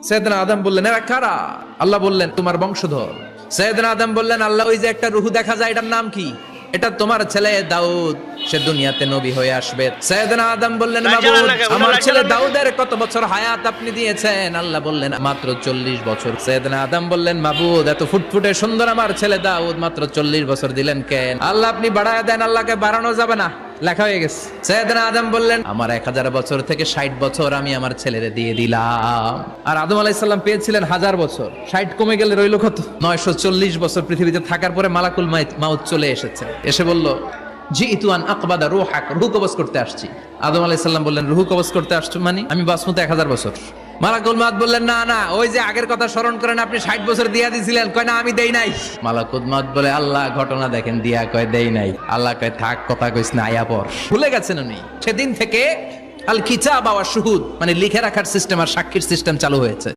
সাইয়েদনা আদম বললেন, এরা কারা? আল্লাহ বললেন, তোমার বংশধর। সাইয়েদনা আদম বললেন, আল্লাহ, ওই যে একটা রূহ দেখা যায়, এটার নাম কি? এটা তোমার ছেলে দাউদ, সে দুনিয়াতে নবী হয়ে আসবে। সাইয়েদনা আদম বললেন, মাবুদ, আমার ছেলে দাউদের কত বছর হায়াত আপনি দিয়েছেন? আল্লাহ বললেন, মাত্র 40 বছর। সাইয়েদনা আদম বললেন, মাবুদ, এত ফুটফুটে সুন্দর আমার ছেলে দাউদ, মাত্র 40 বছর দিলেন কেন? আল্লাহ, আপনি বাড়ায় দেন, আল্লাহকে বাড়ানো যাবে না, লেখা হয়ে গেছে। সাইয়েদনা আদম বললেন, আমার 1000 বছর থেকে 60 বছর আমি আমার ছেলেরে দিয়ে দিলাম। আর আদম আলাইহিস সালাম পেয়েছিলেন 1000 বছর, 60 কমে গেলে রইল কত? 940 বছর পৃথিবীতে থাকার পরে মালাকুল মাউত চলে এসেছে, এসে বলল, জিইতু আন আকবাদা রূহাক, রূহ কবজ করতে আসছি। আদম আলাইহিস সালাম বললেন, রূহ কবজ করতে আসছো মানে? আমি বাঁচমু 1000 বছর। মালাকুল মাউত বললেন, না না, ওই যে আগের কথা স্মরণ করেন, আপনি 60 বছর দিয়া দিছিলেন। কয়, না, আমি দেই নাই। মালাকুল মাউত বলে, আল্লাহ, ঘটনা দেখেন, দিয়া কয় দেই নাই। আল্লাহ কয়, থাক, কথা কইস না, আয়া পর। ভুলে গেছেন উনি। সেদিন থেকে আল কিতাব ওয়া শুহুদ, মানে লিখে রাখার সিস্টেম আর সাক্ষীর সিস্টেম চালু হয়েছে।